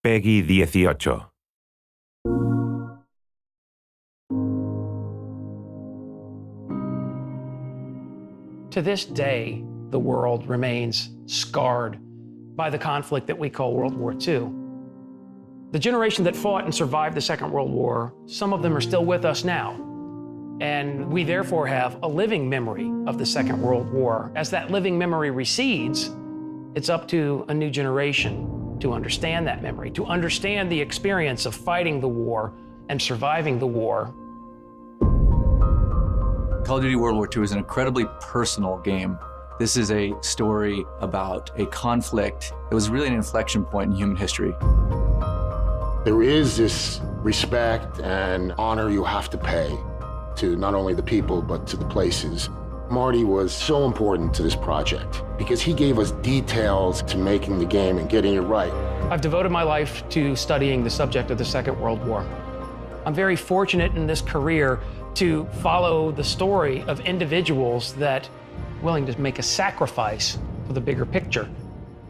Peggy 18. To this day, the world remains scarred by the conflict that we call World War II. The generation that fought and survived the Second World War, some of them are still with us now. And we therefore have a living memory of the Second World War. As that living memory recedes, it's up to a new generation to understand that memory, to understand the experience of fighting the war and surviving the war. Call of Duty World War II is an incredibly personal game. This is a story about a conflict that was really an inflection point in human history. There is this respect and honor you have to pay to not only the people, but to the places. Marty was so important to this project because he gave us details to making the game and getting it right. I've devoted my life to studying the subject of the Second World War. I'm very fortunate in this career to follow the story of individuals that are willing to make a sacrifice for the bigger picture.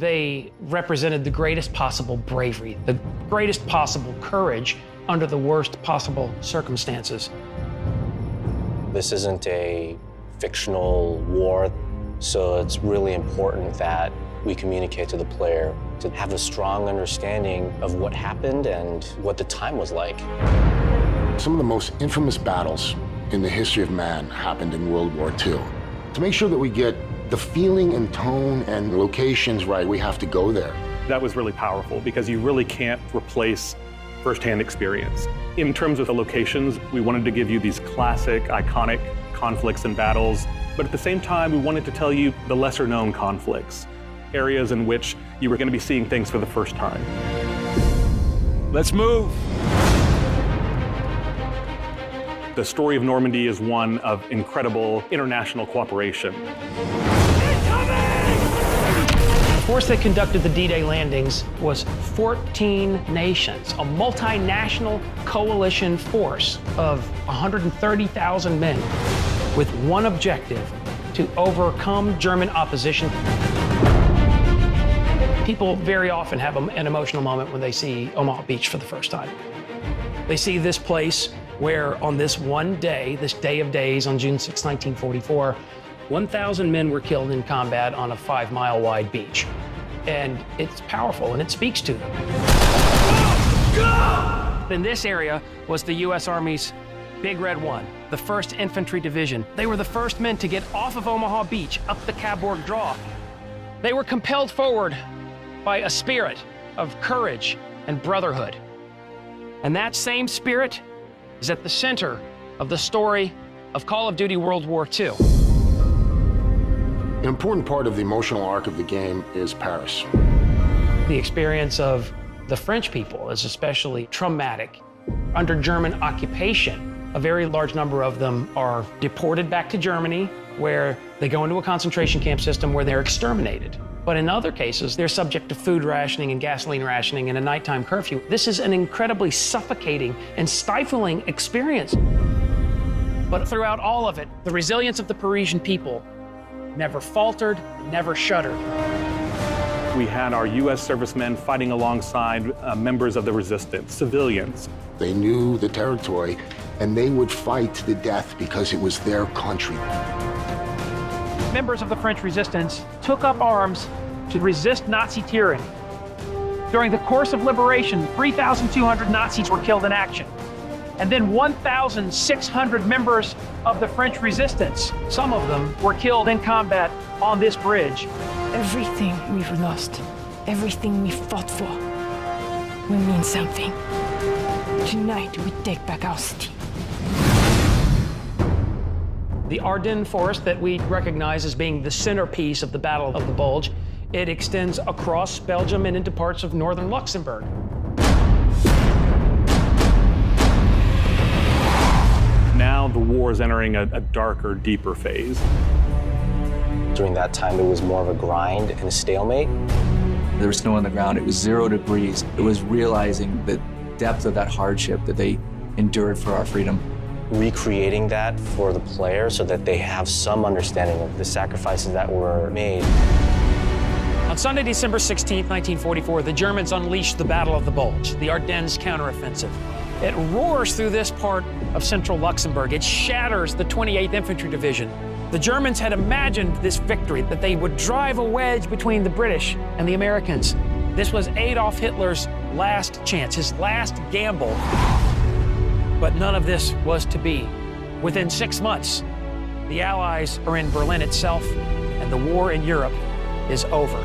They represented the greatest possible bravery, the greatest possible courage under the worst possible circumstances. This isn't a fictional war, so it's really important that we communicate to the player to have a strong understanding of what happened and what the time was like. Some of the most infamous battles in the history of man happened in World War II. To make sure that we get the feeling and tone and locations right, we have to go there. That was really powerful because you really can't replace firsthand experience. In terms of the locations, we wanted to give you these classic, iconic conflicts and battles, but at the same time, we wanted to tell you the lesser known conflicts, areas in which you were going to be seeing things for the first time. Let's move! The story of Normandy is one of incredible international cooperation. The force that conducted the D-Day landings was 14 nations, a multinational coalition force of 130,000 men with one objective: to overcome German opposition. People very often have an emotional moment when they see Omaha Beach for the first time. They see this place where on this one day, this day of days on June 6, 1944, 1,000 men were killed in combat on a 5-mile wide beach. And it's powerful and it speaks to them. In this area was the U.S. Army's Big Red One, the 1st Infantry Division. They were the first men to get off of Omaha Beach up the Cabourg Draw. They were compelled forward by a spirit of courage and brotherhood. And that same spirit is at the center of the story of Call of Duty World War II. An important part of the emotional arc of the game is Paris. The experience of the French people is especially traumatic. Under German occupation, a very large number of them are deported back to Germany, where they go into a concentration camp system where they're exterminated. But in other cases, they're subject to food rationing and gasoline rationing and a nighttime curfew. This is an incredibly suffocating and stifling experience. But throughout all of it, the resilience of the Parisian people never faltered, never shuddered. We had our U.S. servicemen fighting alongside members of the resistance, civilians. They knew the territory, and they would fight to the death because it was their country. Members of the French resistance took up arms to resist Nazi tyranny. During the course of liberation, 3,200 Nazis were killed in action. And then 1,600 members of the French resistance, some of them were killed in combat on this bridge. Everything we've lost, everything we fought for, will mean something. Tonight, we take back our city. The Ardennes Forest that we recognize as being the centerpiece of the Battle of the Bulge, it extends across Belgium and into parts of northern Luxembourg. Now the war is entering a darker, deeper phase. During that time, it was more of a grind and a stalemate. There was snow on the ground. It was 0 degrees. It was realizing the depth of that hardship that they endured for our freedom. Recreating that for the player so that they have some understanding of the sacrifices that were made. On Sunday, December 16, 1944, the Germans unleashed the Battle of the Bulge, the Ardennes counteroffensive. It roars through this part of central Luxembourg. It shatters the 28th Infantry Division. The Germans had imagined this victory, that they would drive a wedge between the British and the Americans. This was Adolf Hitler's last chance, his last gamble. But none of this was to be. Within 6 months, the Allies are in Berlin itself, and the war in Europe is over.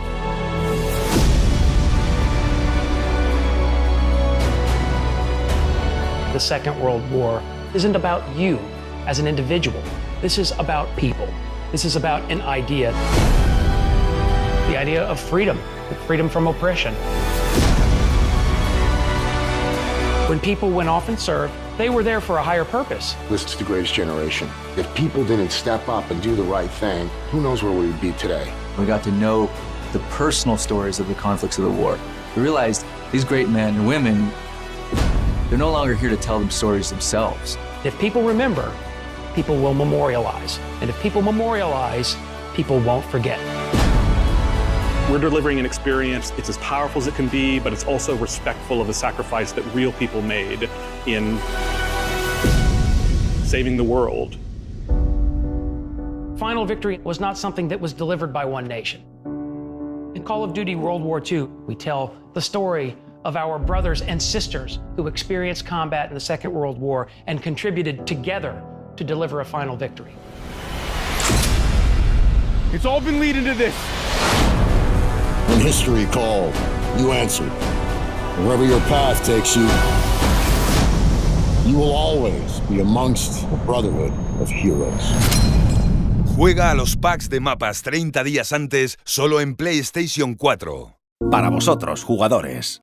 The Second World War isn't about you as an individual. This is about people. This is about an idea. The idea of freedom from oppression. When people went off and served, they were there for a higher purpose. This is the greatest generation. If people didn't step up and do the right thing, who knows where we would be today? We got to know the personal stories of the conflicts of the war. We realized these great men and women, they're no longer here to tell them stories themselves. If people remember, people will memorialize. And if people memorialize, people won't forget. We're delivering an experience, it's as powerful as it can be, but it's also respectful of the sacrifice that real people made in saving the world. Final victory was not something that was delivered by one nation. In Call of Duty World War II, we tell the story of our brothers and sisters who experienced combat in the Second World War and contributed together to deliver a final victory. It's all been leading to this. When history called, you answered. Wherever your path takes you, you will always be amongst the brotherhood of heroes. Juega a los packs de mapas 30 días antes solo en PlayStation 4. Para vosotros, jugadores.